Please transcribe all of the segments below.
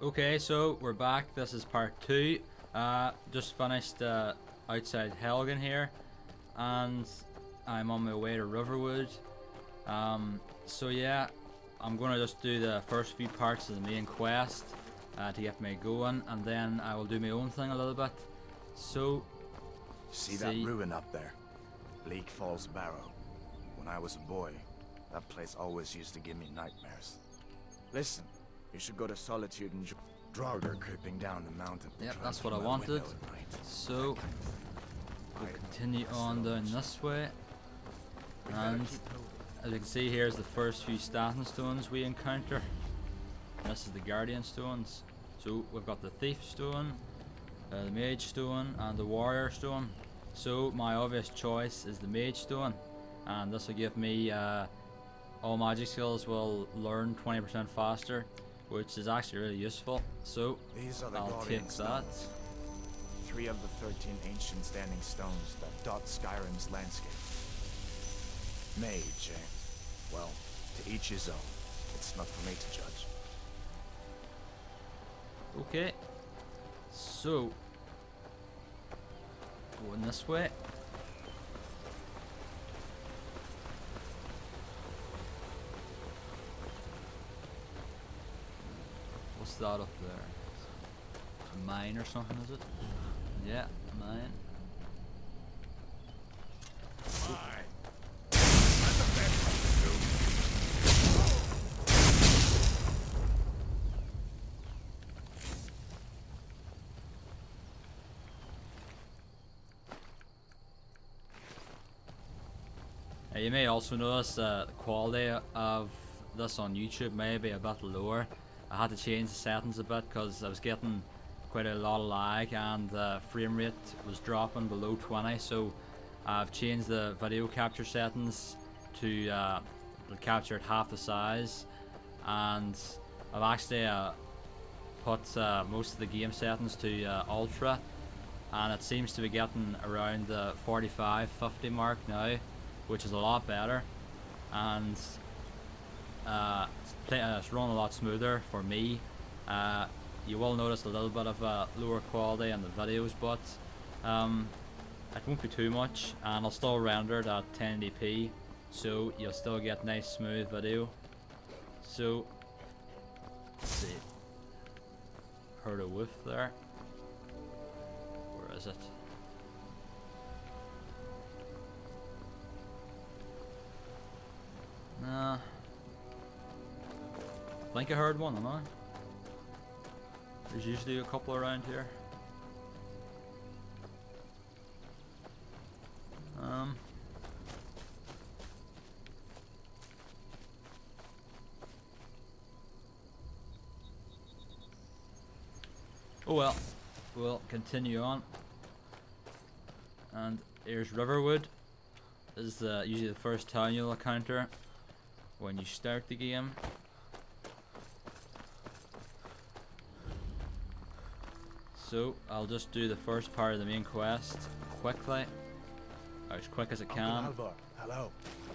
Okay, so we're back. This is part 2. Just finished outside Helgen here, and I'm on my way to Riverwood. So yeah, I'm gonna just do the first few parts of the main quest to get me going, and then I will do my own thing a little bit. So, See that ruin up there? Bleak Falls Barrow. When I was a boy, that place always used to give me nightmares. Listen, you should go to Solitude and Draugr creeping down the mountain. Yep, that's what I wanted. So, we'll continue on down this way. And as you can see, here's the first few staffing stones we encounter. This is the Guardian stones. So we've got the Thief stone, the Mage stone, and the Warrior stone. So my obvious choice is the Mage stone, and this will give me all magic skills will learn 20% faster, which is actually really useful. So these are the I'll take that. 3 of the 13 ancient standing stones that dot Skyrim's landscape. Mage, eh? Well, to each his own. It's not for me to judge. Okay, so going this way. What's that up there? A mine or something, is it? Yeah, a mine. You may also notice the quality of this on YouTube may be a bit lower. I had to change the settings a bit because I was getting quite a lot of lag, and the frame rate was dropping below 20, so I've changed the video capture settings to capture at half the size, and I've actually put most of the game settings to ultra, and it seems to be getting around the 45-50 mark now, which is a lot better, and it's running a lot smoother for me. You will notice a little bit of lower quality in the videos, but it won't be too much, and I'll still render it at 1080p, so you'll still get nice smooth video. So, let's see. Heard a wolf there. Where is it? Nah. I think I heard one, am I? There's usually a couple around here. Oh well, we'll continue on. And here's Riverwood. This is usually the first town you'll encounter when you start the game. So I'll just do the first part of the main quest quickly, as quick as I can. Hello.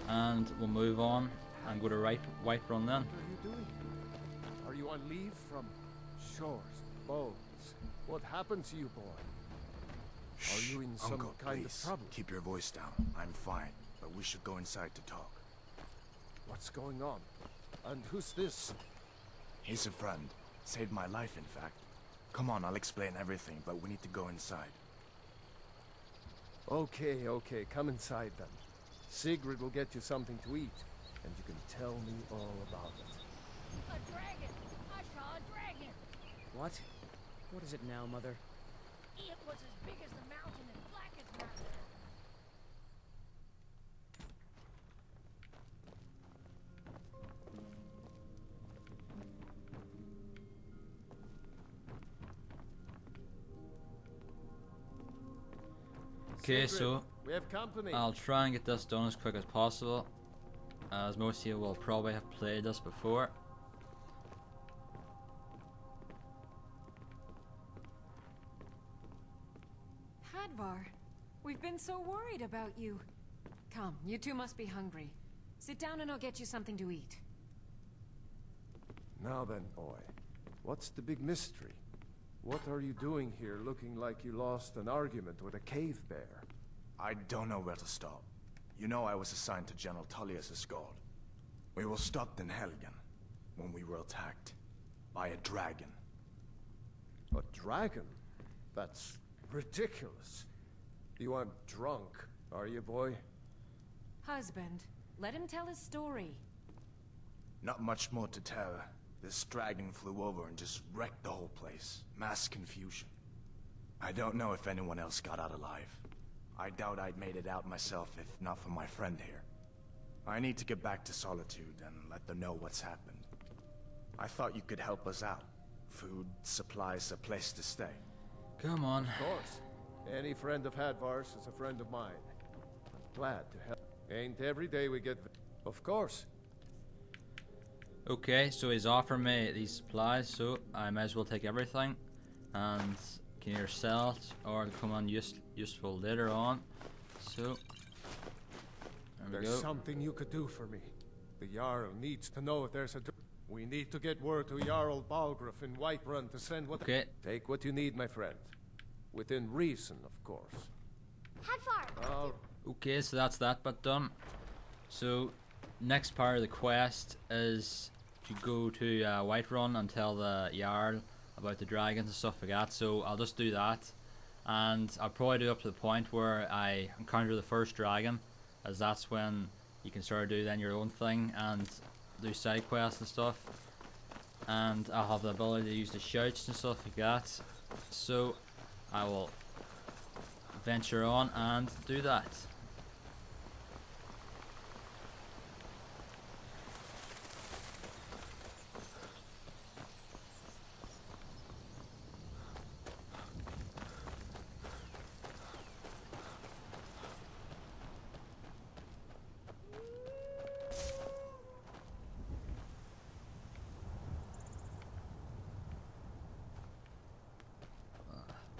And we'll move on and go to Whiterun then. What are you doing? Are you on leave from shores, bones? What happened to you, boy? Are you in some Uncle, kind please, of trouble? keep your voice down. I'm fine, but we should go inside to talk. What's going on? And who's this? He's a friend. Saved my life, in fact. Come on, I'll explain everything, but we need to go inside. Okay, come inside then. Sigrid will get you something to eat, and you can tell me all about it. A dragon! I saw a dragon! What? What is it now, Mother? It was as big as the mountain and black as mountain. Okay, Sigrid, so we have company. I'll try and get this done as quick as possible, as most of you will probably have played this before. Hadvar, we've been so worried about you. Come, you two must be hungry. Sit down and I'll get you something to eat. Now then, boy. What's the big mystery? What are you doing here looking like you lost an argument with a cave bear? I don't know where to start. You know I was assigned to General Tullius' guard. We were stopped in Helgen when we were attacked by a dragon. A dragon? That's ridiculous. You aren't drunk, are you, boy? Husband, let him tell his story. Not much more to tell. This dragon flew over and just wrecked the whole place. Mass confusion. I don't know if anyone else got out alive. I doubt I'd made it out myself if not for my friend here. I need to get back to Solitude and let them know what's happened. I thought you could help us out. Food, supplies, a place to stay. Come on. Of course. Any friend of Hadvar's is a friend of mine. I'm glad to help. Ain't every day we get... Of course. Okay, so he's offering me these supplies, so I might as well take everything. And can either sell it or come on useful later on. So there we There's go. something you could do for me. The Jarl needs to know if there's a... We need to get word to Jarl Balgruuf in Whiterun to send what... Okay. Take what you need, my friend. Within reason, of course. Hadvar! Okay, so that's that bit done. So next part of the quest is to go to Whiterun and tell the Jarl about the dragons and stuff like that. So I'll just do that, and I'll probably do up to the point where I encounter the first dragon, as that's when you can sort of do then your own thing and do side quests and stuff. And I'll have the ability to use the shouts and stuff like that. So I will venture on and do that.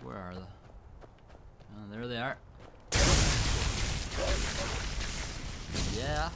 Where are they? Oh, there they are. Yeah.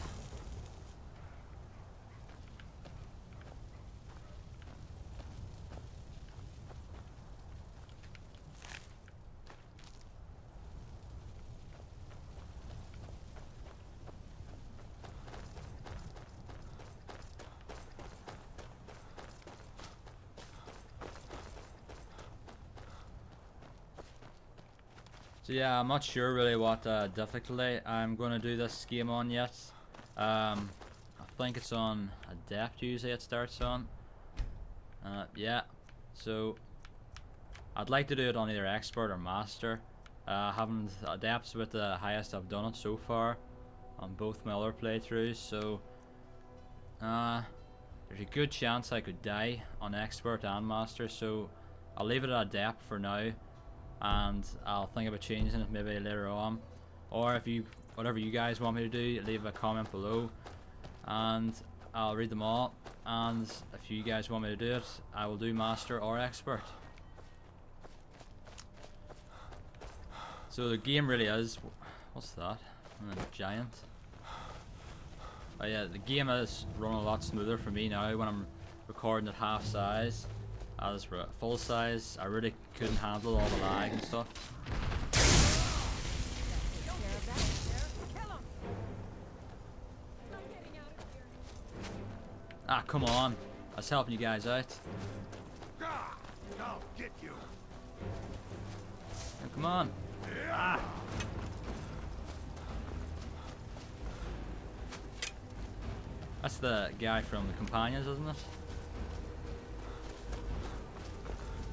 So yeah, I'm not sure really what difficulty I'm going to do this game on yet. I think it's on Adept usually it starts on. Yeah, so I'd like to do it on either Expert or Master. I haven't Adept's with the highest I've done it so far on both my other playthroughs, so there's a good chance I could die on Expert and Master, so I'll leave it at Adept for now. And I'll think about changing it maybe later on, or if you whatever you guys want me to do, leave a comment below and I'll read them all, and if you guys want me to do it, I will do Master or Expert. So the game really is, what's that? Giant. Oh yeah, the game is running a lot smoother for me now when I'm recording at half size. As for full size, I really couldn't handle all the lag and stuff. Ah, come on. I was helping you guys out. I'll get you. Oh, come on. That's the guy from the Companions, isn't it?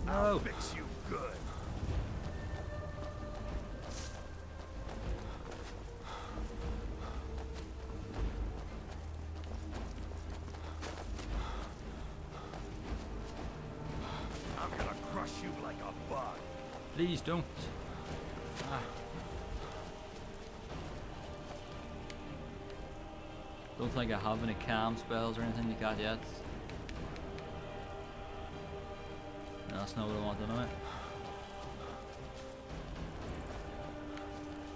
I'll fix you good. I'm gonna crush you like a bug. Please don't. Ah. Don't think I have any cam spells or anything like that yet. No, that's not what I want anyway.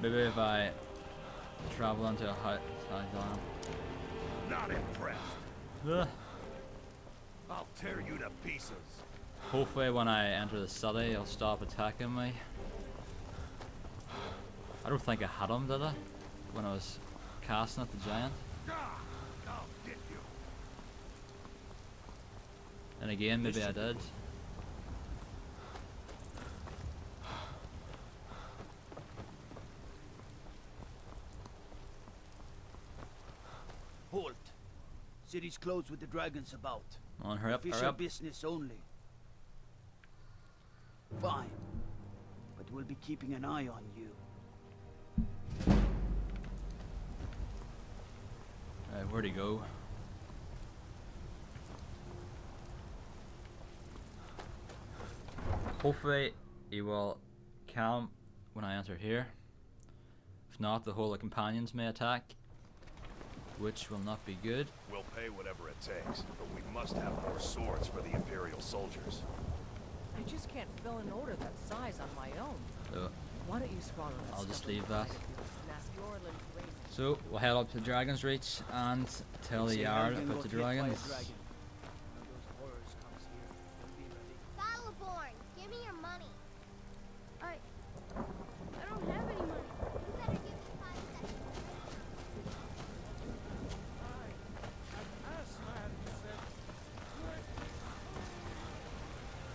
Maybe if I travel into a hut, Not impressed. Ugh. I'll tear you to pieces. Hopefully when I enter the city, he'll stop attacking me. I don't think I had him, did I? When I was casting at the giant. I'll get you. And again, maybe I did. Halt. City's closed with the dragons about. Come on, hurry up, hurry Official up. business only. Fine. But we'll be keeping an eye on you. Right, where'd he go? Hopefully he will calm when I enter here. If not, the whole of companions may attack, which will not be good. We'll pay whatever it takes, but we must have more swords for the Imperial soldiers. I just can't fill an order that size on my own. So Why don't you swallow that I'll just stuff leave that. and ask Yorlin to raise it? So we'll head up to Dragon's Reach and tell the Say Yard Helgen about got the hit by a dragons. dragon. When those horrors comes here, they'll be ready. Battleborn, give me your money. I don't have any money. You better give me 5 seconds.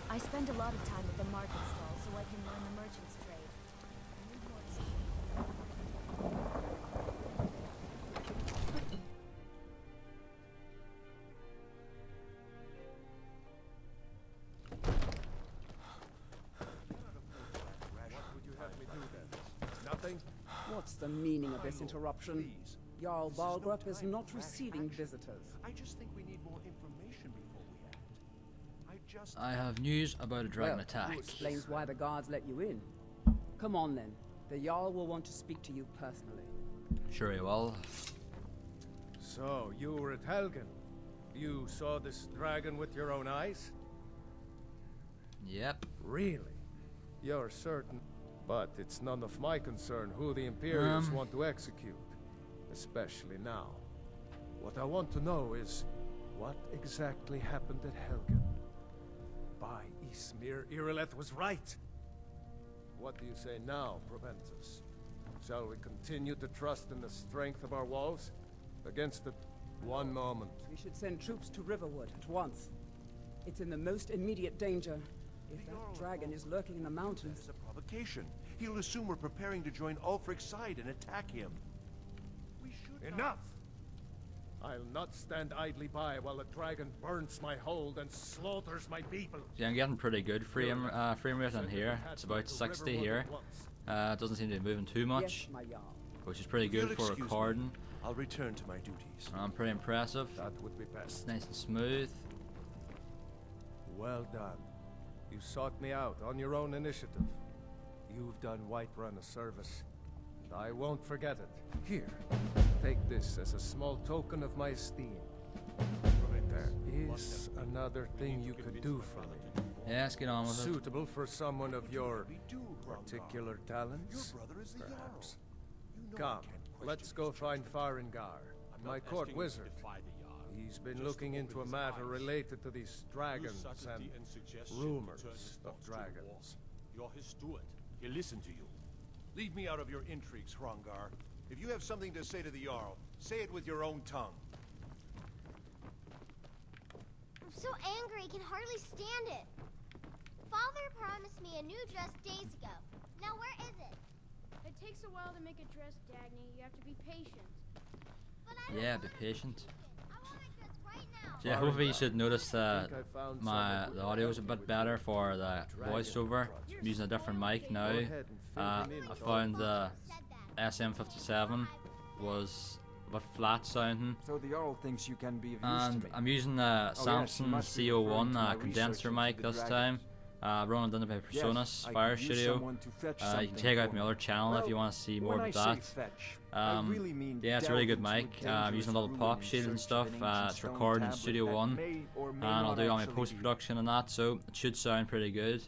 I spend a lot of time at the market stall so I can learn the merchant's trade. I need more experience. What would you have me do then? Nothing? What's the meaning of this interruption? Please. Jarl This is no Balgrup is time not for rash receiving action. visitors. I just think we need more information before we act. I have news about a dragon Well, attack. who explains why the guards let you in? Come on then. The Jarl will want to speak to you personally. Sure he will. So, you were at Helgen. You saw this dragon with your own eyes? Yep. Really? You're certain? But it's none of my concern who the Imperials want to execute. Especially now. What I want to know is, what exactly happened at Helgen? By Ysmir, Irileth was right! What do you say now, Proventus? Shall we continue to trust in the strength of our walls? Against the... One moment. We should send troops to Riverwood at once. It's in the most immediate danger. If that dragon is lurking in the mountains... It's a provocation. He'll assume we're preparing to join Ulfric's side and attack him. We should Enough! I'll not stand idly by while the dragon burns my hold and slaughters my people. See, I'm getting pretty good frame rate in here. It's about 60 here. It doesn't seem to be moving too much, Yes, my Jarl. which is pretty good for recording. I'll return to my duties. Pretty impressive. That would be best. Nice and smooth. Well done. You sought me out on your own initiative. You've done Whiterun a service, and I won't forget it. Here, take this as a small token of my esteem. There is another thing you could do for me. Yeah, let's get on with it. Suitable for someone of your particular talents, perhaps. Come, let's go find Farengar, my court wizard. He's been looking into a matter related to these dragons and rumors of dragons. You're his steward. He'll listen to you. Leave me out of your intrigues, Hrongar. If you have something to say to the Jarl, say it with your own tongue. I'm so angry I can hardly stand it. Father promised me a new dress days ago. Now where is it? It takes a while to make a dress, Dagny. You have to be patient. But I don't Yeah, want be it. patient. I want my dress right now. So yeah, hopefully you should notice that I found the someone audio is a who bit would better help for you the with dragon voiceover. project. I'm using a different mic now. Go ahead and fill I him in. found the Said that. SM57 was a bit flat sounding, So the Jarl thinks you can be of use and to me. I'm using the yes, you Samsung must be referring CO1 to my condenser research mic into the this dragons. time. Running down by Yes, Personas I Fire could use Studio. someone to fetch You can something check out for my me. other channel if you Well, want to see more when I about say that. fetch, I really mean Yeah, it's a really good delve mic. into a I'm using a little dangerous pop ruin in shield and search stuff. of an ancient It's stone recorded in tablet Studio that One, may or may and I'll not do all my actually be post-production and that, so it should sound pretty good.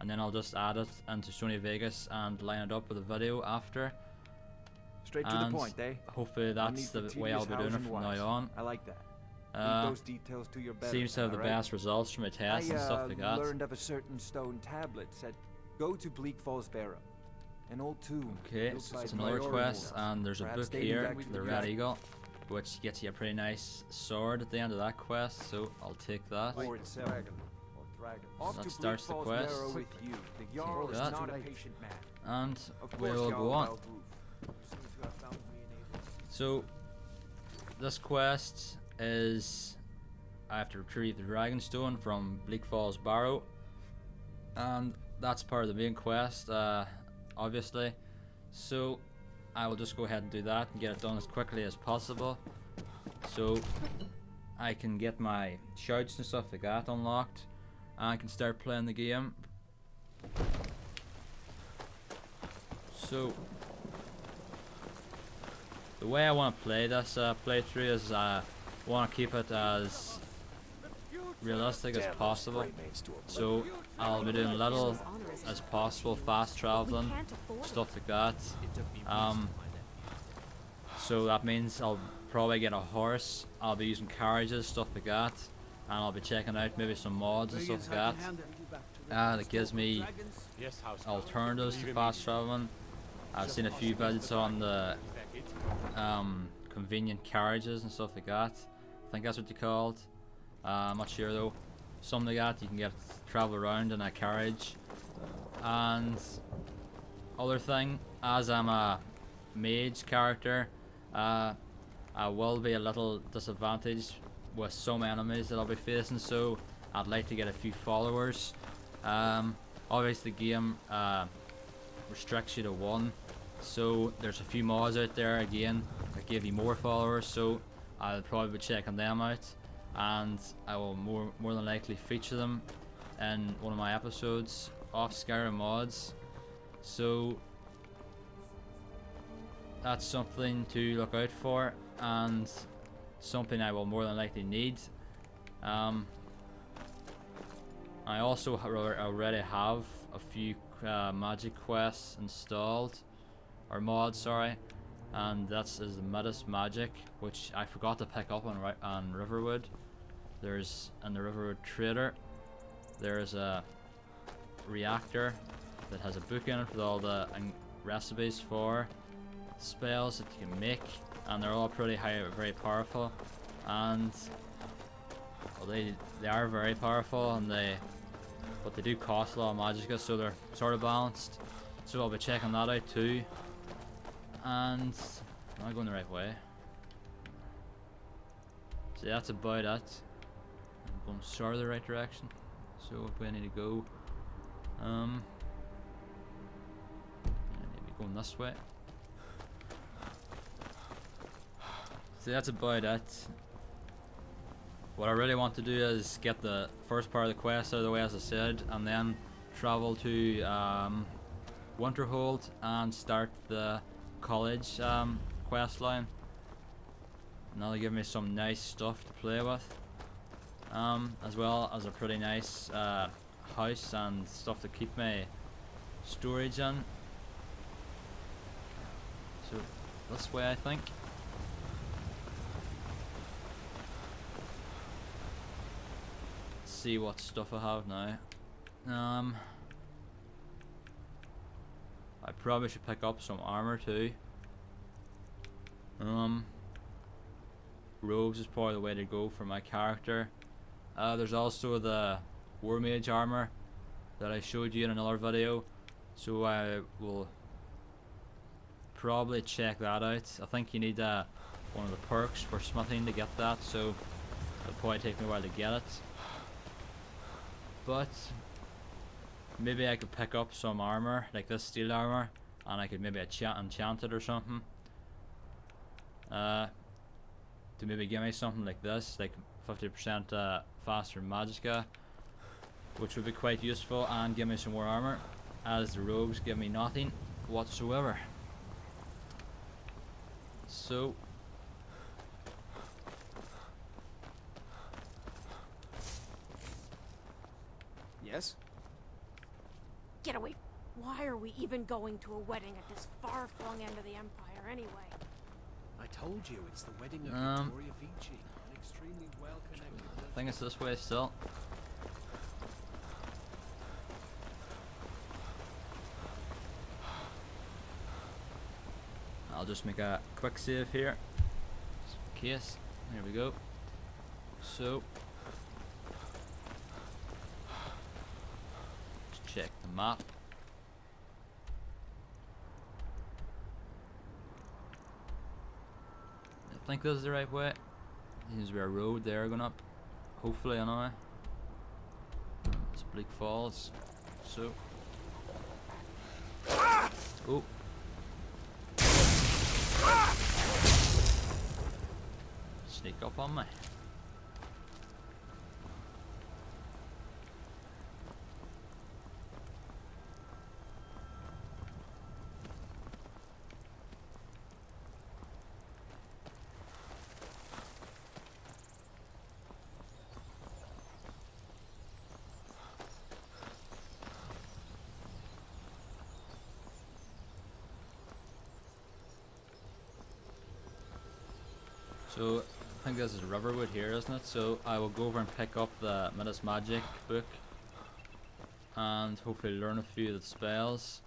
And then I'll just add it into Sony Vegas and line it up with a video after. straight to the And point, eh? hopefully No that's need the for way I'll be tedious doing it hows and from whys. now on. I like that. those details to your better, seems to have the alright? best results from my tests and stuff like that. Learned of a certain stone tablet said, go to Bleak Falls Barrow. An old tomb. Okay, built so by it's another Dragonborn. quest, and there's a Perhaps book dating here, back to the the Red Dragon- Eagle, which gets you a pretty nice sword at the end of that quest, so I'll take that. Or itself. Dragon. Or dragon. Off That to starts the Bleak Falls quest. Barrow with you. The Jarl is that. not a patient man. And Of we course, will Jarl go on. Balgruf. You seem to have found me an able. So, this quest is I have to retrieve the dragonstone from Bleak Falls Barrow, and that's part of the main quest, obviously. So I will just go ahead and do that and get it done as quickly as possible, so I can get my shouts and stuff like that unlocked, and I can start playing the game. So the way I want to play this playthrough is I want to keep it as realistic as possible. So I'll be doing little as possible fast traveling, stuff like that. So that means I'll probably get a horse, I'll be using carriages, stuff like that, and I'll be checking out maybe some mods and stuff like that. That gives me alternatives to fast traveling. I've seen a few vids on the convenient carriages and stuff like that. I think that's what they're called. I'm not sure though. Something like that, you can get travel around in a carriage. And other thing, as I'm a mage character, I will be a little disadvantaged with some enemies that I'll be facing, so I'd like to get a few followers. Obviously the game restricts you to one, so there's a few mods out there again that give you more followers, so I'll probably be checking them out, and I will more than likely feature them in one of my episodes of Skyrim mods. So that's something to look out for, and something I will more than likely need. I also already have a few magic quests installed, or mods, sorry, and that's is the Midas Magic, which I forgot to pick up on Riverwood. There's in the Riverwood Trader, there's a reactor that has a book in it with all the recipes for spells that you can make, and they're all pretty high, very powerful, and well, they are very powerful, and but they do cost a lot of magicka, so they're sort of balanced. So I'll be checking that out too. And am I going the right way? So that's about it. I'm going sort of the right direction. So if we need to go, maybe going this way. So that's about it. What I really want to do is get the first part of the quest out of the way, as I said, and then travel to Winterhold and start the college quest line. And that'll give me some nice stuff to play with, as well as a pretty nice house and stuff to keep my storage in. So this way, I think. See what stuff I have now. I probably should pick up some armor too. Robes is probably the way to go for my character. There's also the War Mage armor that I showed you in another video, so I will probably check that out. I think you need one of the perks for smithing to get that, so it'll probably take me a while to get it. But maybe I could pick up some armor, like this steel armor, and I could maybe enchant it or something. To maybe give me something like this, like 50% faster magicka, which would be quite useful, and give me some more armor, as the rogues give me nothing whatsoever. So yes? Get away. Why are we even going to a wedding at this far-flung end of the Empire anyway? I told you, it's the wedding of Victoria Vici. extremely well connected. I think it's this way still. I'll just make a quick save here, just in case. There we go. So, let's check the map. I think this is the right way. Seems to be a road there going up. Hopefully, anyway. It's Bleak Falls. So, oh. Sneak up on me. So, I think this is Riverwood here, isn't it? So, I will go over and pick up the Midas Magic book and hopefully learn a few of the spells.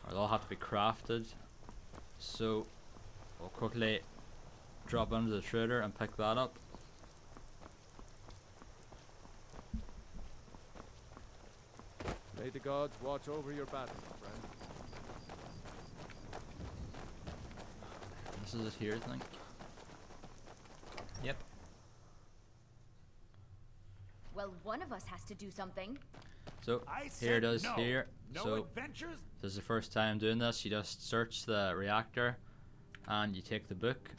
Or they'll have to be crafted. So, I'll quickly drop into the trader and pick that up. May the gods watch over your battle, friend. This is it here, I think. Yep. Well, one of us has to do something. So, here it is here. So, this is the first time doing this. You just search the reactor and you take the book.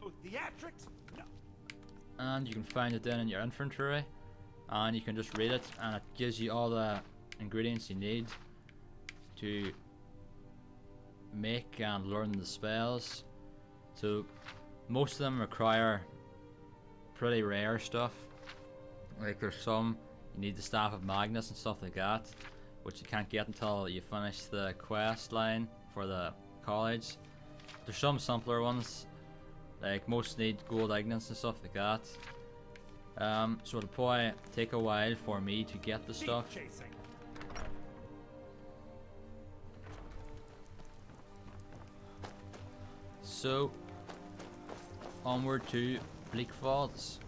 Oh, theatrics? No. And you can find it then in your inventory. And you can just read it and it gives you all the ingredients you need to make and learn the spells. So, most of them require pretty rare stuff. Like there's some you need the Staff of Magnus and stuff like that, which you can't get until you finish the quest line for the college. There's some simpler ones, like most need gold ingots and stuff like that. So it'll probably take a while for me to get the stuff. So onward to Bleak Falls.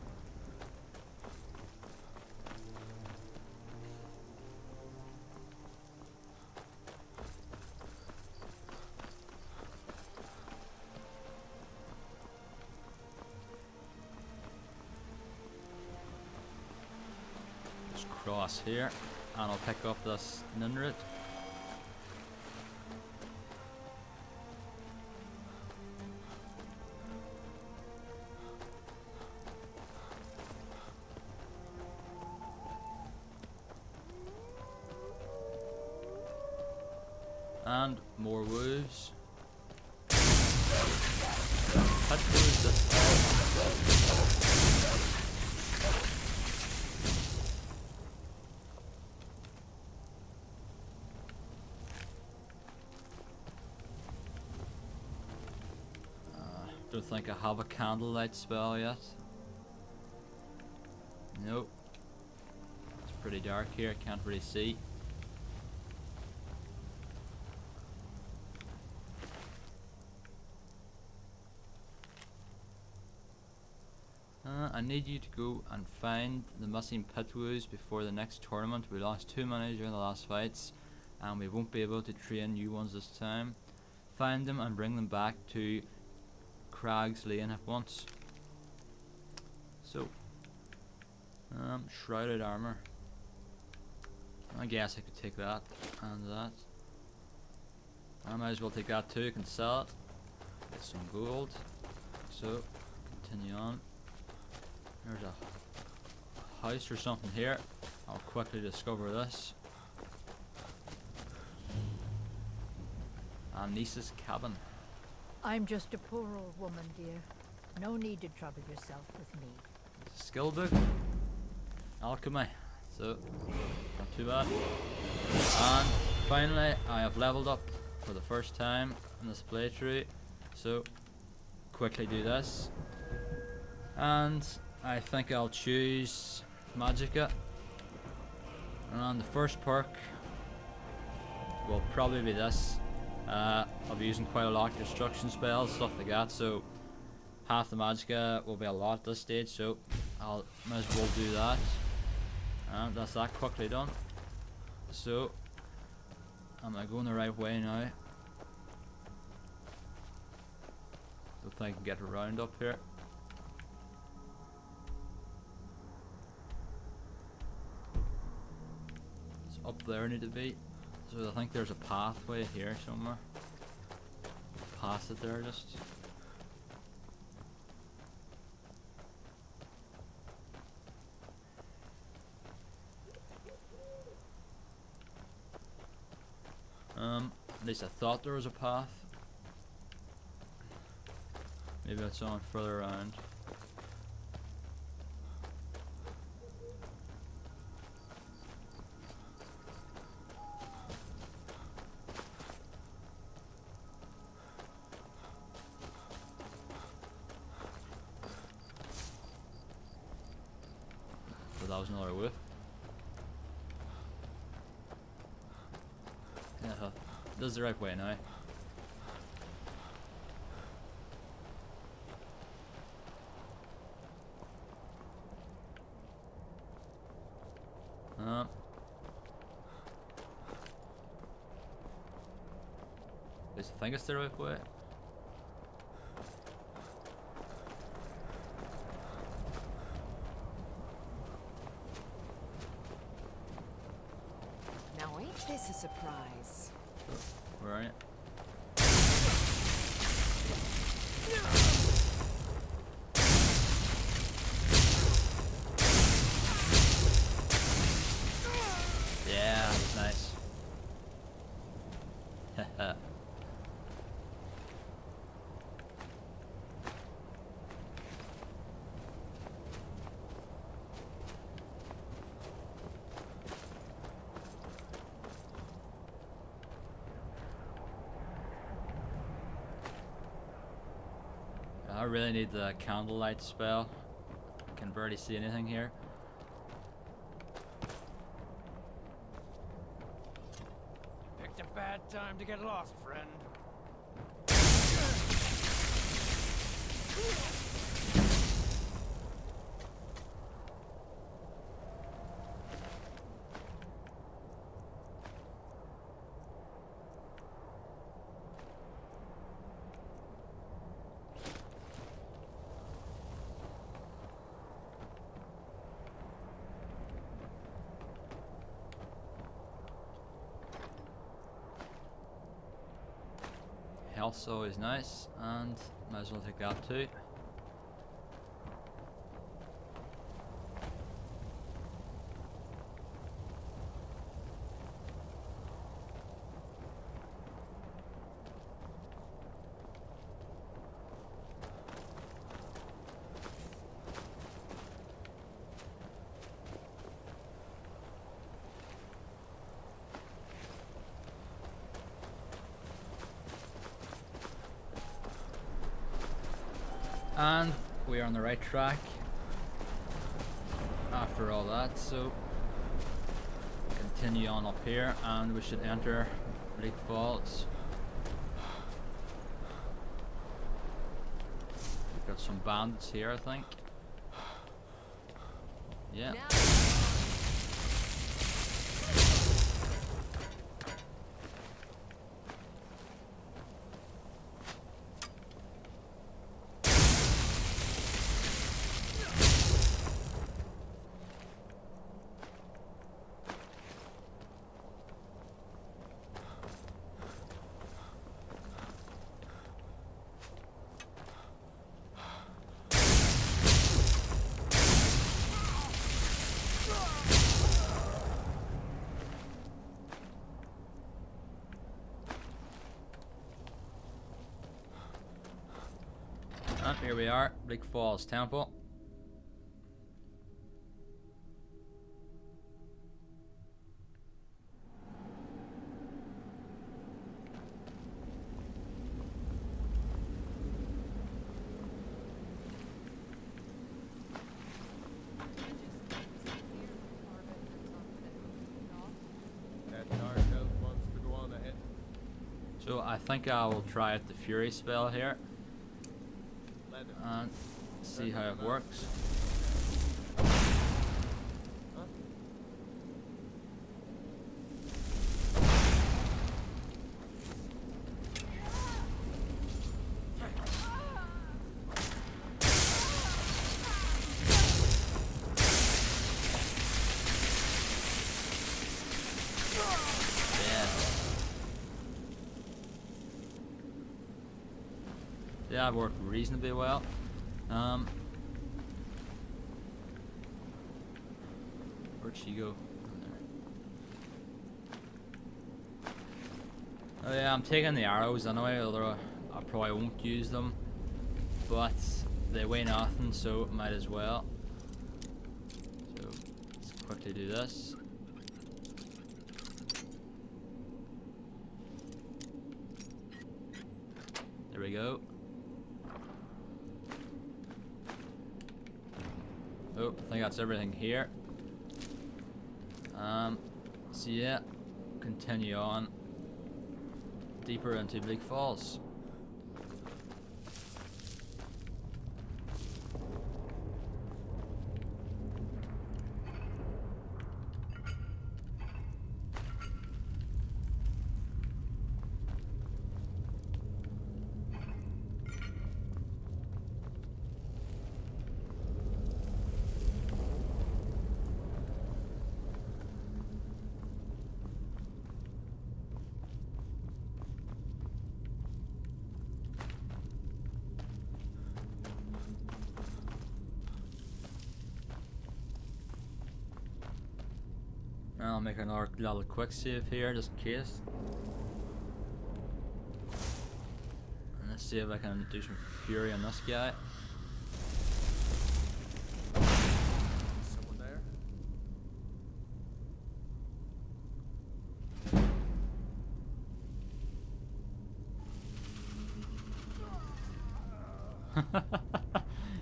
Just cross here and I'll pick up this Ninrit. And more wolves. Pet wolves this don't think I have a candlelight spell yet. Nope. It's pretty dark here, I can't really see. I need you to go and find the missing pit wolves before the next tournament. We lost too many during the last fights and we won't be able to train new ones this time. Find them and bring them back to METALHEADxLEE at once. So, shrouded armor. I guess I could take that and that. I might as well take that too, I can sell it. Get some gold. So, continue on. There's a house or something here. I'll quickly discover this. Niece's cabin. I'm just a poor old woman, dear. No need to trouble yourself with me. Skill book. Alchemy. So, not too bad. And finally, I have leveled up for the first time in this playthrough. So, quickly do this. And I think I'll choose Magicka. And the first perk will probably be this. I'll be using quite a lot of destruction spells, stuff like that, so half the Magicka will be a lot at this stage, so I'll might as well do that. And that's that quickly done. So, am I going the right way now? Don't think I can get around up here. It's up there I need to be. So I think there's a pathway here somewhere. Past it there just. At least I thought there was a path. Maybe it's on further around. But that was another whiff. Yeah, this is the right way now. At least I think it's the right way. Now ain't this a surprise? Where are you? Yeah, that's nice. I really need the candlelight spell. I can barely see anything here. Picked a bad time to get lost, friend. Health's always nice, and might as well take that too. And we are on the right track after all that, so continue on up here and we should enter Bleak Falls. We've got some bandits here, I think. Yeah. And here we are, Bleak Falls Temple. So I think I will try out the Fury spell here and see how it works. Yeah, it worked reasonably well. Where'd she go? Oh yeah, I'm taking the arrows anyway, although I probably won't use them. But they weigh nothing, so might as well. So let's quickly do this. There we go. Oh, I think that's everything here. So yeah, continue on deeper into Bleak Falls. I'll make another little quick save here just in case. And let's see if I can do some fury on this guy. Someone there?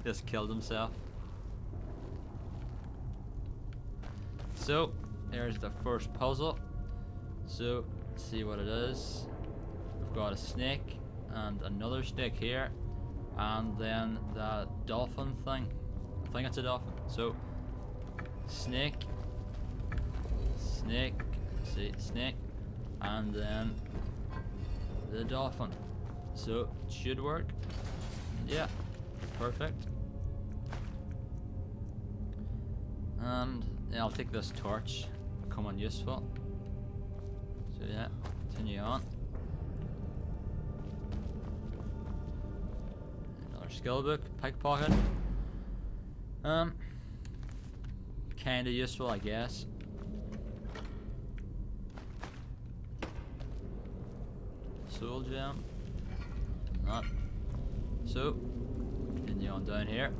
Just killed himself. So there's the first puzzle. So let's see what it is. We've got a snake and another snake here, and then the dolphin thing. I think it's a dolphin. So snake, snake, see, snake, and then the dolphin. So it should work. Yeah, perfect. And yeah, I'll take this torch. Come on, useful. So yeah, continue on. Another skill book, pickpocket. Kinda useful, I guess. Soul gem. Not. So, continue on down here.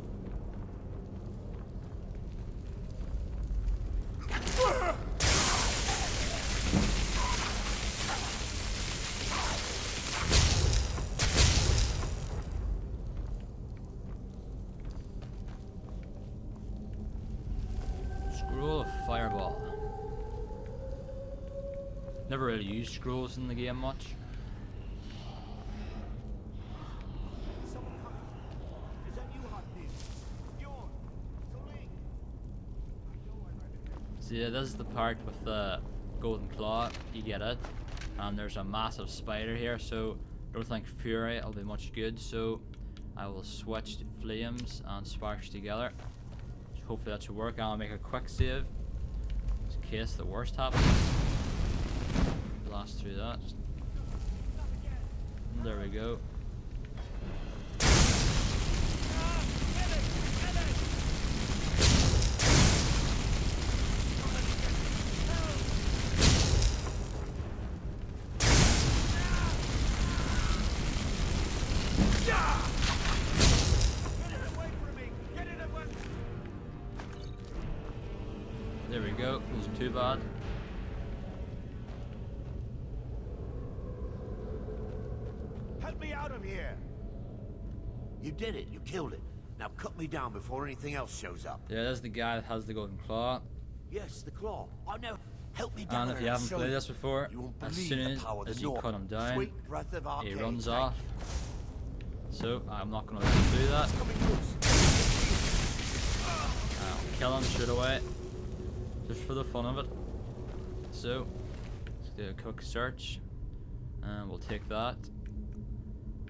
Scroll of Fireball. Never really used scrolls in the game much. So yeah, this is the part with the golden claw. You get it, and there's a massive spider here, so I don't think Fury will be much good, so I will switch to Flames and Sparks together. Hopefully that should work. I'll make a quick save in case the worst happens. Blast through that. And there we go. There we go, wasn't too bad. Help me out of here! You did it, you killed it. Now cut me down before anything else shows up. Yeah, there's the guy that has the golden claw. Yes, the claw. I know. Help me And down if there you haven't show played you. this before, You won't as believe soon the power of as the you North. cut him down, Sweet breath of he arcane runs thank off. So I'm not going to let him do that. I'll kill him straight away, just for the fun of it. So let's do a quick search, and we'll take that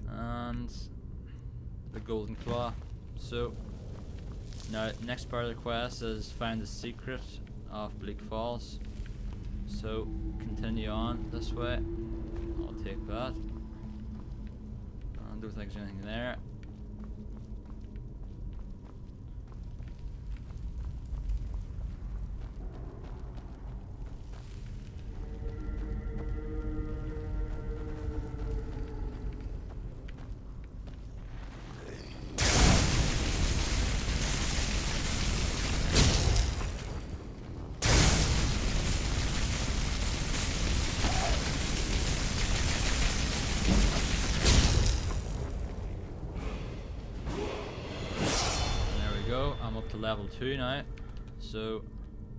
and the golden claw. So now next part of the quest is find the secret of Bleak Falls. So continue on this way. I'll take that. I don't think there's anything there. I'm up to level 2 now, so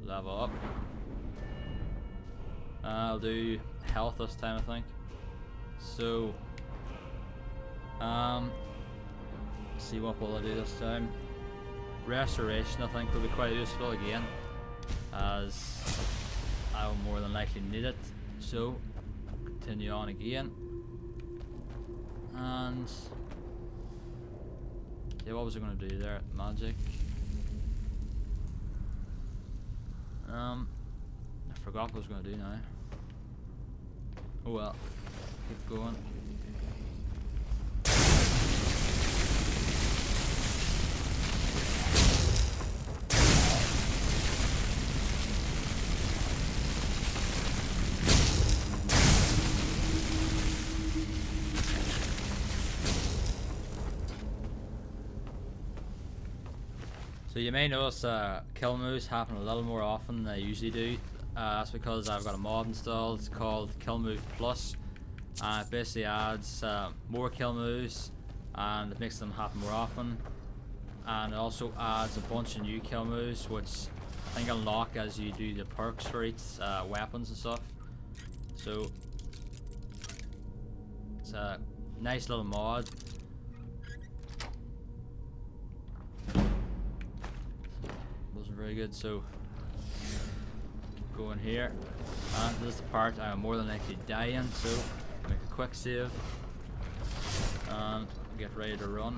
level up. I'll do health this time, I think. So, see what will I do this time. Restoration, I think, will be quite useful again, as I will more than likely need it. So, continue on again, and yeah, what was I going to do there? Magic. I forgot what I was going to do now. Oh well, keep going. So you may notice kill moves happen a little more often than they usually do. That's because I've got a mod installed. It's called Kill Move Plus. It basically adds more kill moves, and it makes them happen more often. And it also adds a bunch of new kill moves, which I think unlock as you do the perks for each weapons and stuff. So it's a nice little mod. Wasn't very good, so go in here, and this is the part I'm more than likely die in, so make a quick save and get ready to run.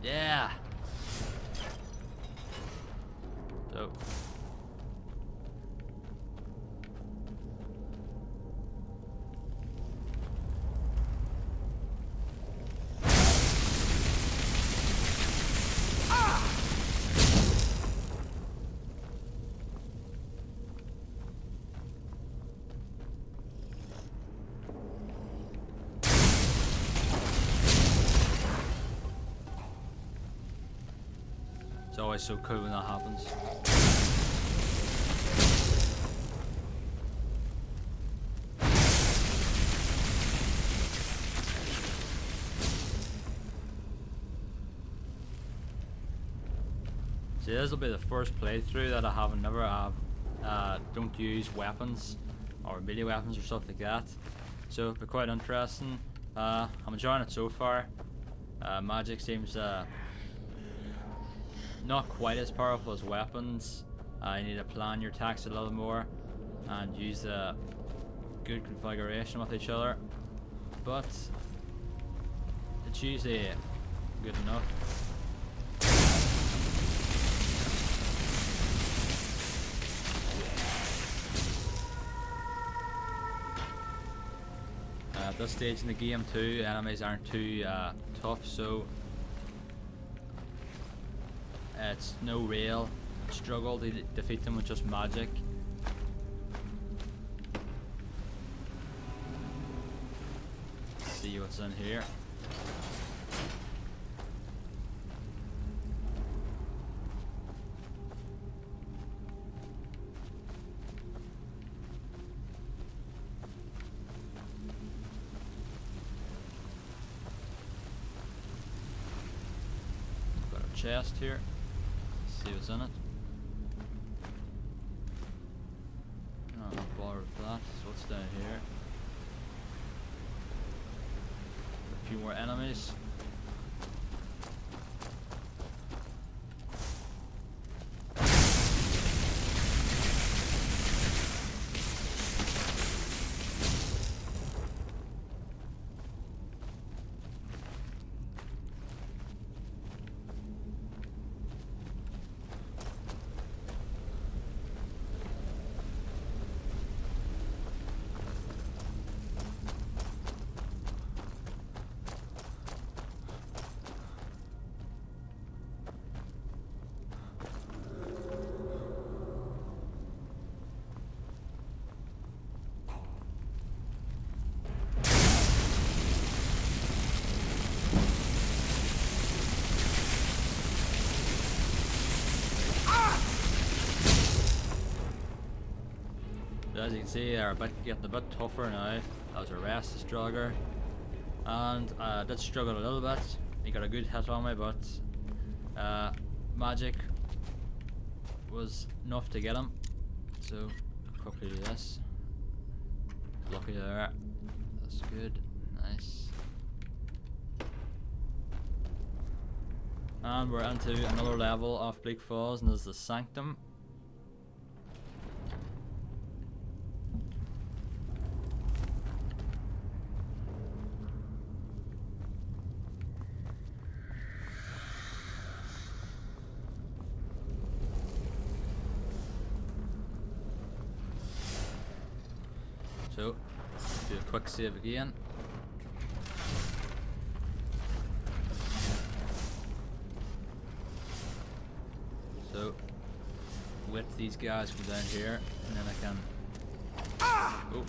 Yeah! So it's always so cool when that happens. See, this will be the first playthrough that I haven't never don't use weapons or melee weapons or stuff like that. So it'll be quite interesting. I'm enjoying it so far. Magic seems not quite as powerful as weapons. You need to plan your attacks a little more and use a good configuration with each other, but it's usually good enough. At this stage in the game too, enemies aren't too tough, so it's no real struggle to defeat them with just magic. Let's see what's in here. Got a chest here. See what's in it. of that. So what's down here? A few more enemies. As you can see, they're getting a bit tougher now as the rest is stronger. And I did struggle a little bit. He got a good hit on me, but magic was enough to get him. So quickly do this. Lucky there. That's good. Nice. And we're into another level of Bleak Falls, and this is the Sanctum. So, do a quick save again. So, wait till these guys come down here, and then I can. Oh.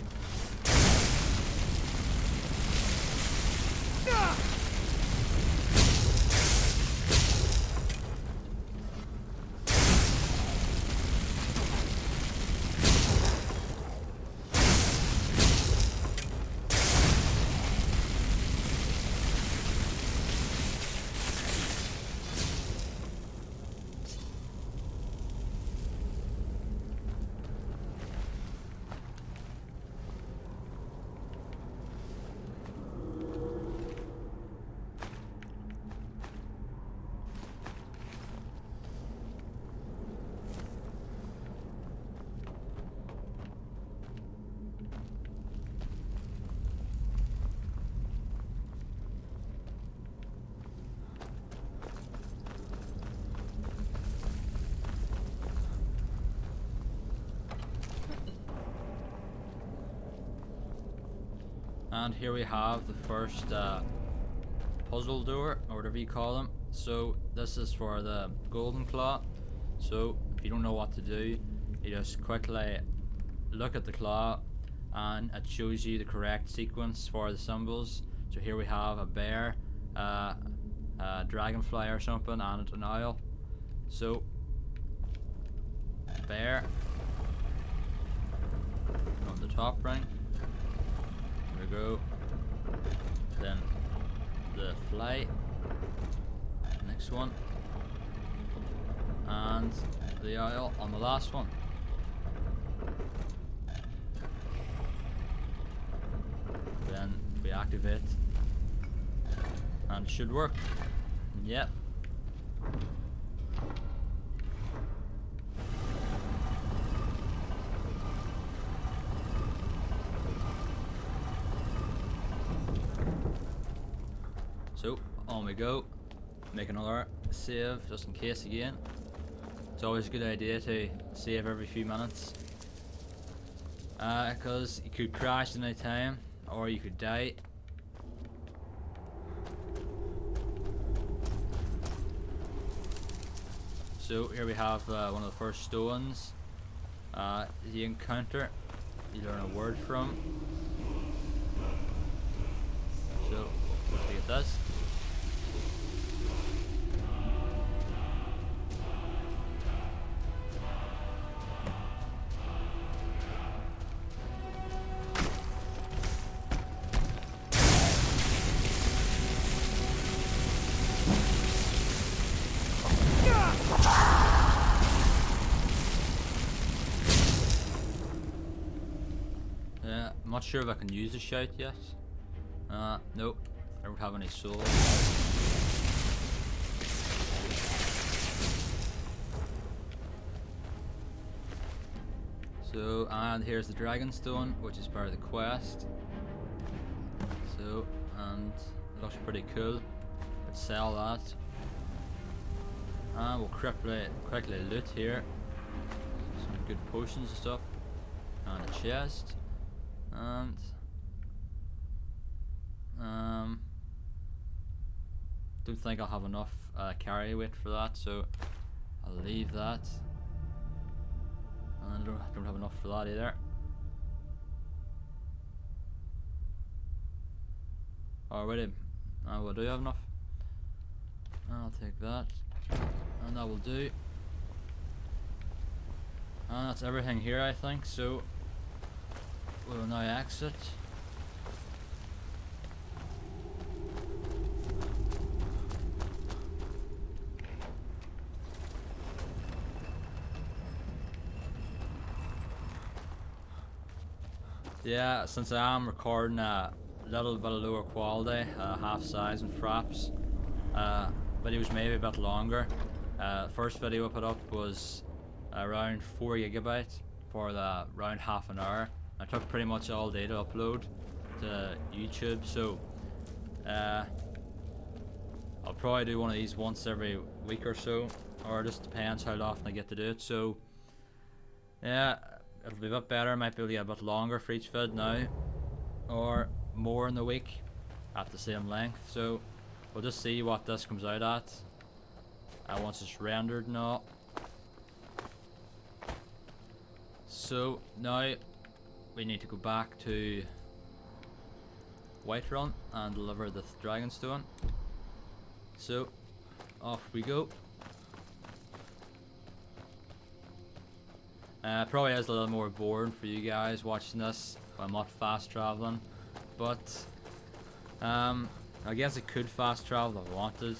And here we have the first puzzle door, or whatever you call them. So this is for the golden claw. So if you don't know what to do, you just quickly look at the claw and it shows you the correct sequence for the symbols. So here we have a bear, a dragonfly or something, and an owl. So bear on the top ring. There we go. Then the fly, next one, and the owl on the last one. Then we activate, and it should work. Yep. So, on we go. Make another save, just in case again. It's always a good idea to save every few minutes. Because you could crash at any time, or you could die. So, here we have one of the first stones. The encounter, you learn a word from. So, let's see what it does. not sure if I can use the shout yet. Nope, I don't have any souls. So, and here's the dragonstone, which is part of the quest. So, and it looks pretty cool. Let's sell that. And we'll quickly loot here. Some good potions and stuff. And a chest. And don't think I'll have enough carry weight for that, so I'll leave that. And I don't have enough for that either. Already, I do have enough. I'll take that, and that will do. And that's everything here, I think. So we'll now exit. Yeah, since I am recording a little bit of lower quality, half size and fraps, videos maybe a bit longer. First video I put up was around 4 GB for the around half an hour. I took pretty much all day to upload to YouTube, so I'll probably do one of these once every week or so, or it just depends how often I get to do it. So yeah, it'll be a bit better. Might be able to get a bit longer for each vid now, or more in the week at the same length. So we'll just see what this comes out at once it's rendered and all. So now we need to go back to Whiterun and deliver the dragonstone. So off we go. Probably is a little more boring for you guys watching this. I'm not fast traveling, but I guess I could fast travel if I wanted.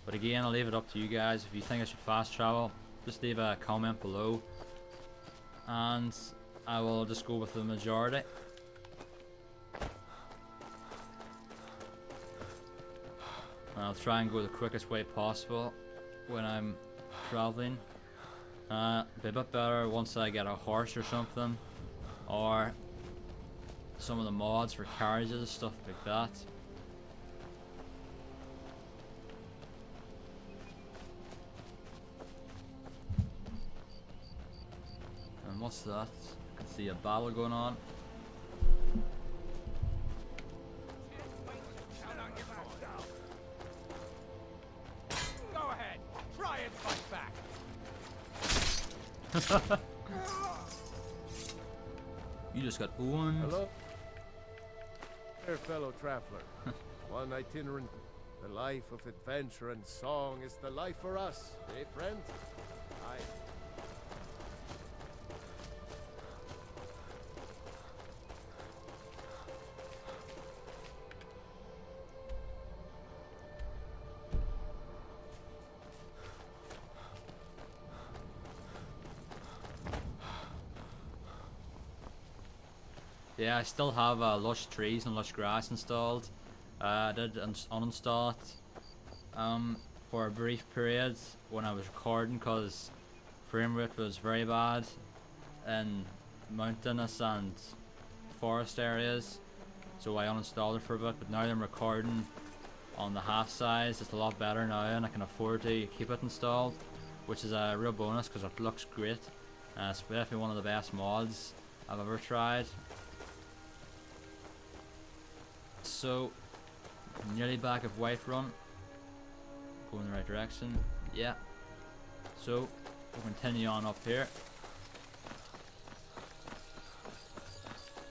But again, I'll leave it up to you guys. If you think I should fast travel, just leave a comment below, and I will just go with the majority. I'll try and go the quickest way possible when I'm traveling. Be a bit better once I get a horse or something, or some of the mods for carriages, stuff like that. And what's that? I can see a battle going on. Go ahead, try and fight back. You just got owned. Hello, dear fellow traveler. One itinerant. The life of adventure and song is the life for us, eh, friend? Aye. Yeah, I still have lush trees and lush grass installed. I did uninstall it for a brief period when I was recording, because frame rate was very bad in mountainous and forest areas, so I uninstalled it for a bit. But now that I'm recording on the half size, it's a lot better now, and I can afford to keep it installed, which is a real bonus because it looks great. It's definitely one of the best mods I've ever tried. So, nearly back at Whiterun. Going in the right direction. Yeah. So, we'll continue on up here.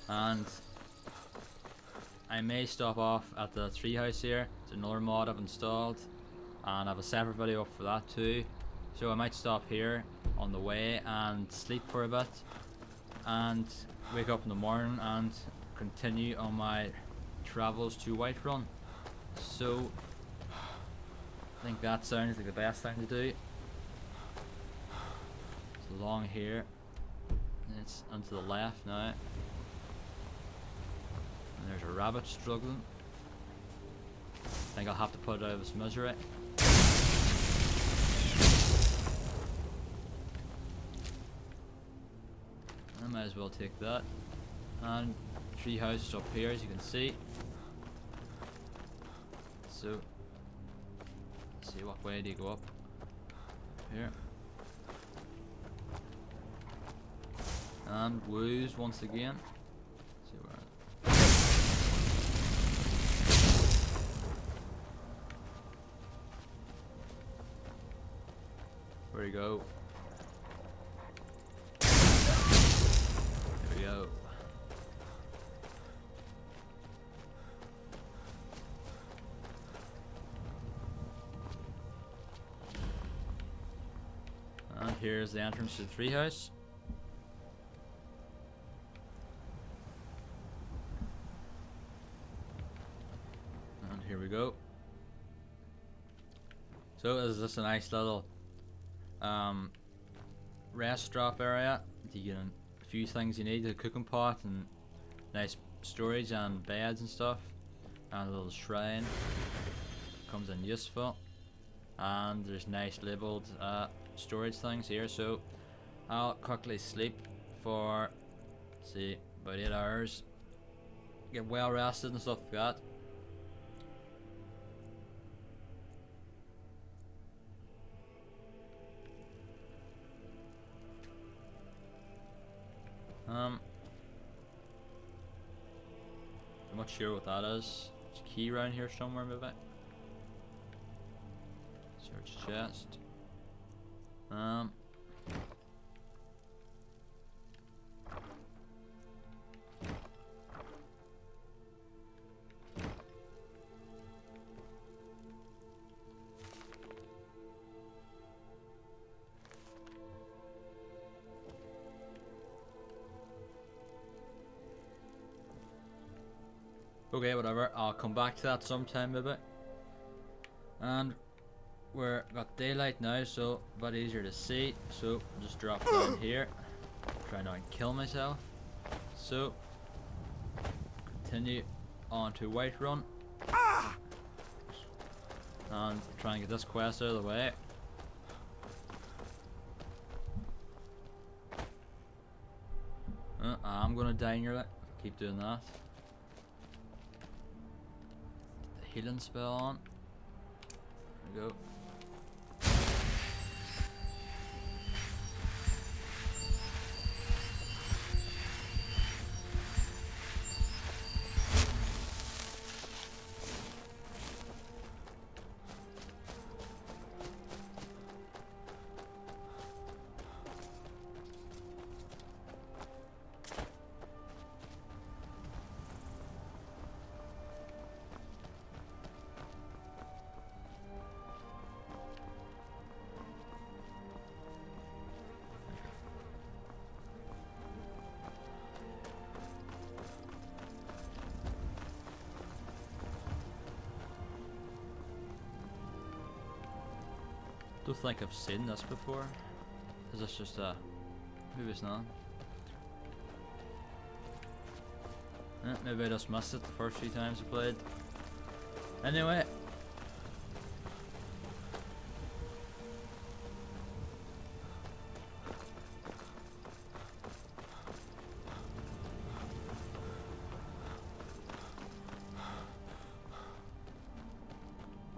And I may stop off at the treehouse here. It's another mod I've installed, and I have a separate video up for that too. So I might stop here on the way and sleep for a bit, and wake up in the morning and continue on my travels to Whiterun. So I think that sounds like the best thing to do. It's along here, and it's onto the left now. And there's a rabbit struggling. I think I'll have to put it out of its misery. I might as well take that. And tree houses up here, as you can see. So, let's see, what way do you go up? Here. And woos once again. Let's see where. Where you go? There we go. And here's the entrance to the treehouse. And here we go. So this is just a nice little rest drop area. You get a few things you need, a cooking pot and nice storage and beds and stuff, and a little shrine comes in useful, and there's nice labeled storage things here. So I'll quickly sleep for, let's see, about 8 hours, get well rested and stuff like that. I'm not sure what that is. There's a key around here somewhere, maybe. Search chest. Okay, whatever. I'll come back to that sometime, maybe. And we're got daylight now, so a bit easier to see. So I'll just drop down here. Try not to kill myself. So continue on to Whiterun. And try and get this quest out of the way. I'm gonna die nearly. Keep doing that. Healing spell on. There we go. Don't think I've seen this before. Is this just a... maybe it's not. Maybe I just missed it the first few times I played. Anyway.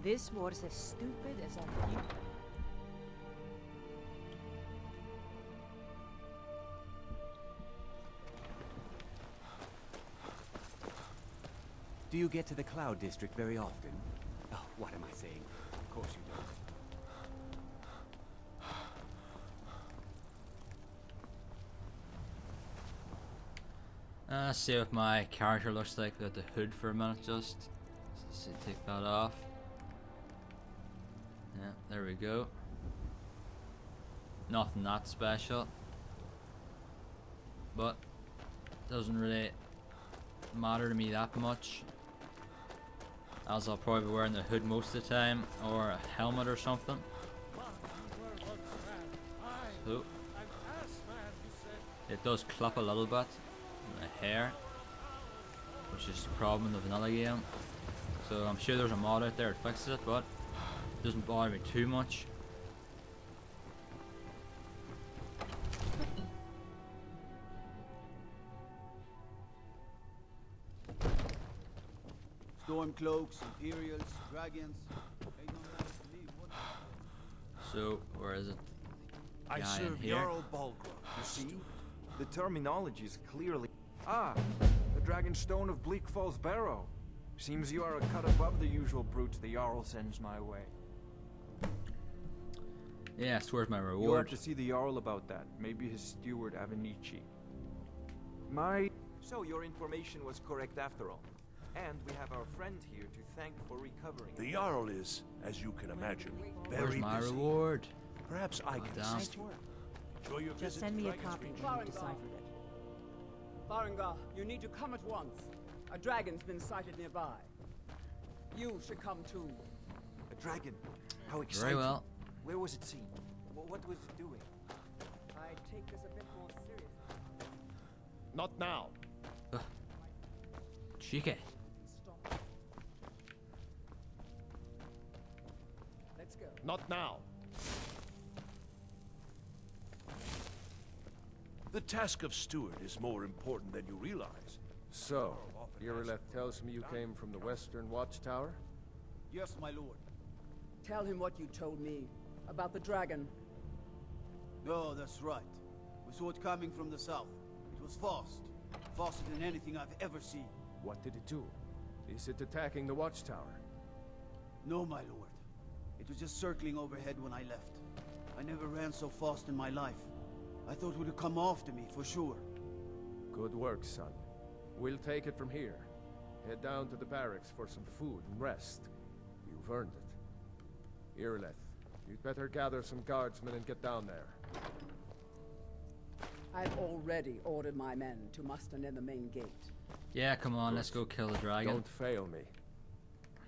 This was as stupid as I knew. Do you get to the Cloud District very often? Oh, what am I saying? Of course you don't. See what my character looks like with the hood for a minute, just. See, take that off. Yeah, there we go. Nothing that special. But doesn't really matter to me that much, as I'll probably be wearing the hood most of the time, or a helmet or something. So it does clip a little bit, my hair. which is the problem in the vanilla game. So I'm sure there's a mod out there that fixes it, but it doesn't bother me too much. Stormcloaks, Imperials, Dragons. They don't like to leave one. So, where is it? I Guy in serve here. Jarl Balgruuf. You see? The terminology is clearly... Ah! The dragonstone of Bleak Falls Barrow. Seems you are a cut above the usual brutes the Jarl sends my way. Yes, where's my You'll reward? have to see the Jarl about that. Maybe his steward Avenici. So your information was correct after all. And we have our friend here to thank for recovering. The Jarl is, as you can imagine, Where's very my busy. reward? Perhaps I Oh, can damn. assist you. Enjoy your Just visit send to me a Dragon's copy Reach. when you deciphered it. Farengar, you need to come at once. A dragon's been sighted nearby. You should come too. A dragon? How exciting. Very well. Where was it seen? What was it doing? I take this a bit more seriously. Not now. Cheeky. Stop. Let's go. Not now. The task of steward is more important than you realize. So, Irileth tells me you came from the Western Watchtower? Yes, my lord. Tell him what you told me about the dragon. Oh, that's right. We saw it coming from the south. It was fast. Faster than anything I've ever seen. What did it do? Is it attacking the Watchtower? No, my lord. It was just circling overhead when I left. I never ran so fast in my life. I thought it would have come after me, for sure. Good work, son. We'll take it from here. Head down to the barracks for some food and rest. You've earned it. Irileth, you'd better gather some guardsmen and get down there. I've already ordered my men to muster near the main gate. Yeah, come on, let's go kill the dragon. Don't fail me.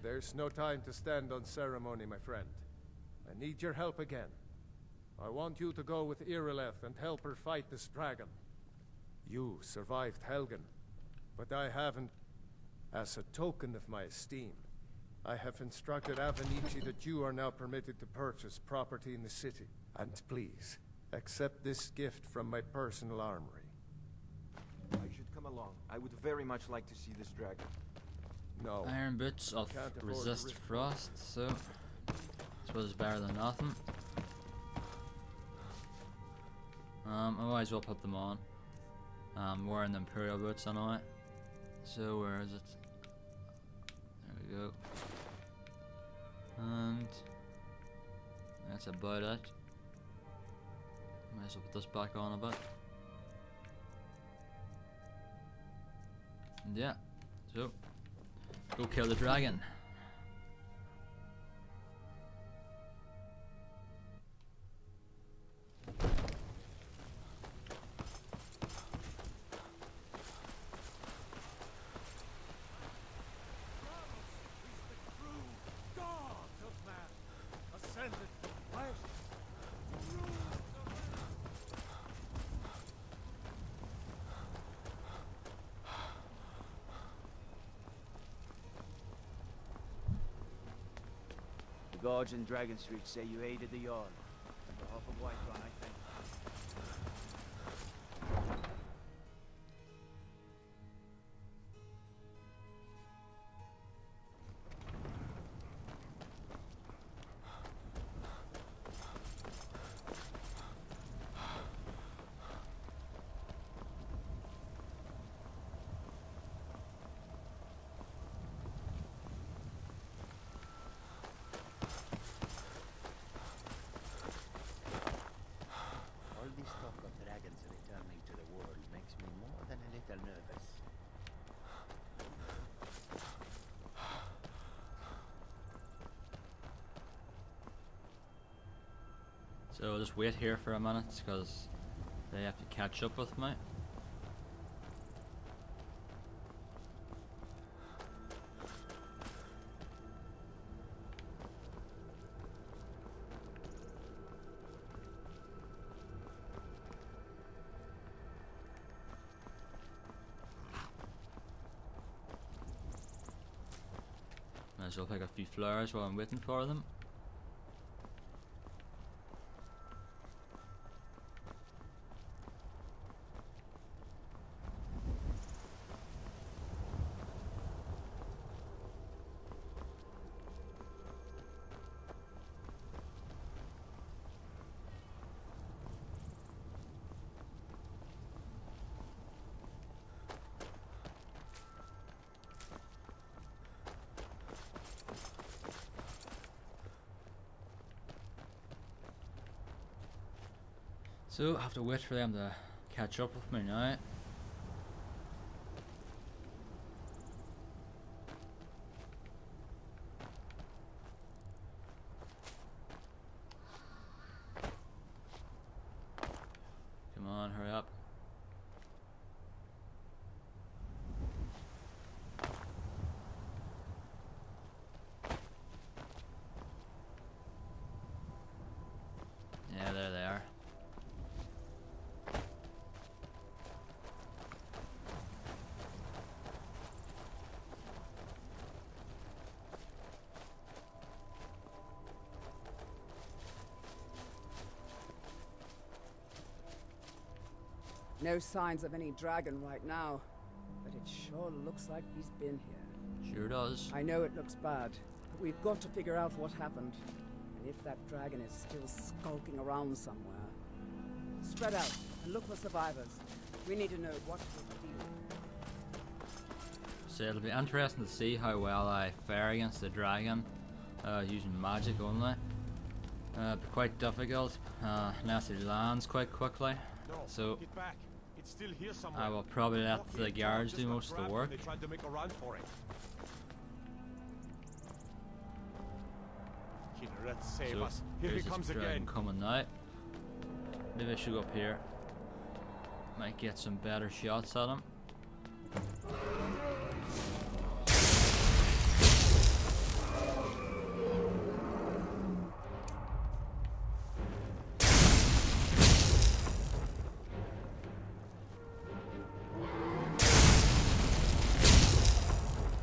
There's no time to stand on ceremony, my friend. I need your help again. I want you to go with Irileth and help her fight this dragon. You survived Helgen, but I haven't. As a token of my esteem, I have instructed Avenici that you are now permitted to purchase property in the city. And please, accept this gift from my personal armory. I should come along. I would very much like to see this dragon. No. Iron boots of Can't afford to resist risk frost, so I suppose it's better than nothing. I might as well put them on. I'm wearing the Imperial boots anyway. So where is it? There we go. And that's about it. Might as well put this back on a bit. And yeah, so go kill the dragon. The guards in Dragon Street say you aided the Jarl. On behalf of Whiterun, I thank you. All this talk of dragons returning to the world makes me more than a little nervous. So I'll just wait here for a minute because they have to catch up with me. Might as well pick a few flowers while I'm waiting for them. So I have to wait for them to catch up with me now. Come on, hurry up. Yeah, there they are. No signs of any dragon right now, but it sure looks like he's been here. Sure does. I know it looks bad, but we've got to figure out what happened, and if that dragon is still skulking around somewhere. Spread out and look for survivors. We need to know what we're dealing with. So it'll be interesting to see how well I fare against the dragon using magic only. It'll be quite difficult unless he lands quite quickly. So Get back. It's still here somewhere. I will probably let the guards do most of the work. They tried to make a run for it. Kineret, save So us. Here he here's comes this dragon again. coming now. Maybe I should go up here. Might get some better shots at him.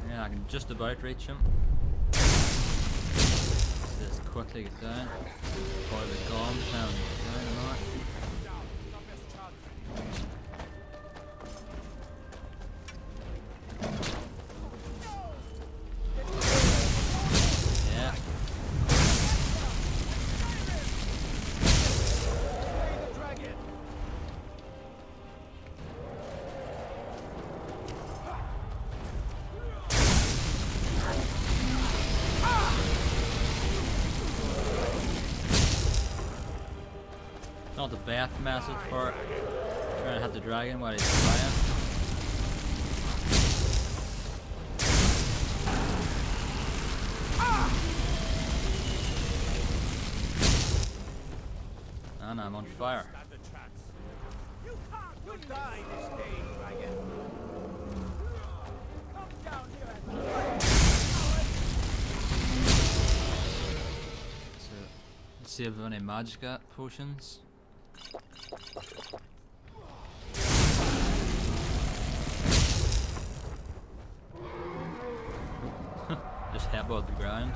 Yeah, I can just about reach him. Let's quickly get down. Before the golems down a lot. Yeah. Not the best message for trying to hit the dragon while he's flying. And I'm on fire. You'll die this day, dragon. Come down here. So, let's see if we have any magic potions. Just headbutt the ground.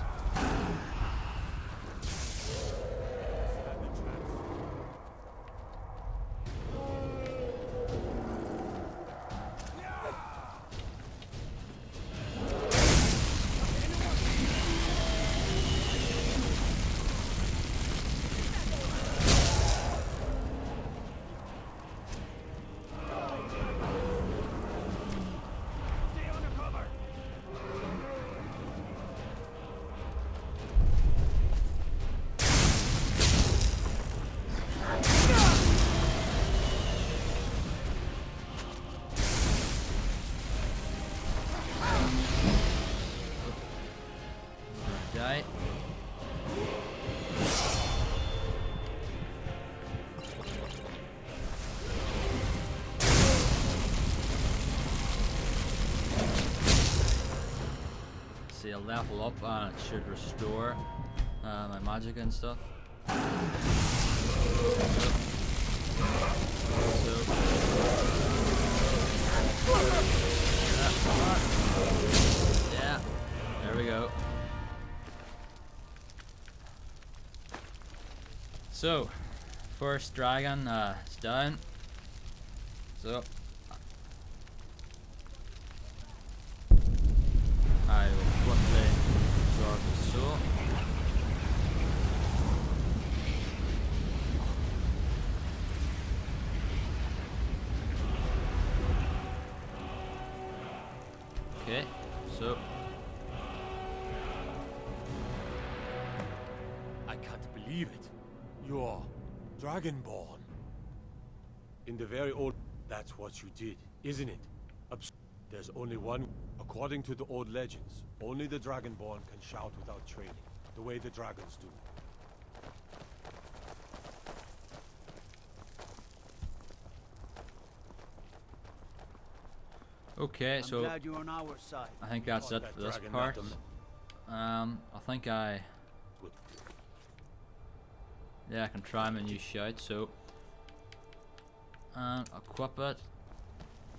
Die. See, I'll level up and it should restore my magic and stuff. Yeah, there we go. So, first dragon is down. So, I will quickly absorb the soul. Okay, so I can't believe it. You're Dragonborn. In the very old... That's what you did, isn't it? There's only one... According to the old legends, only the Dragonborn can shout without training, the way the dragons do. okay, I'm so glad you're on our side. I think that's it for this part. I think I can try my new shout, so equip it,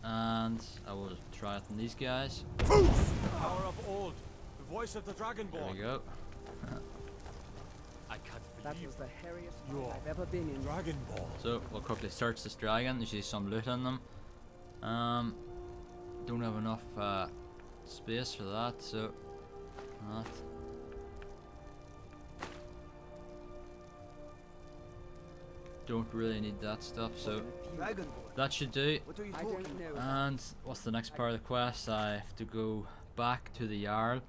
and I will try it on these guys. Power of old, the voice of the Dragonborn. There we go. I can't That believe was the hairiest you're fight I've ever been in. Dragonborn. So we'll quickly search this dragon. There's usually some loot in them. Don't have enough space for that, so that. Don't really need that stuff, so that should do. What are you talking about? And what's the next part of the quest? I have to go back to the Jarl.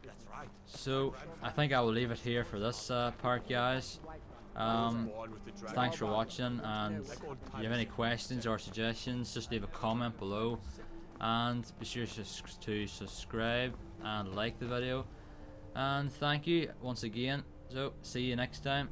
That's right. So I think I will leave it here for this part, guys. Thanks for watching, and if you have any questions or suggestions, just leave a comment below, and be sure to subscribe and like the video, and thank you once again. So see you next time.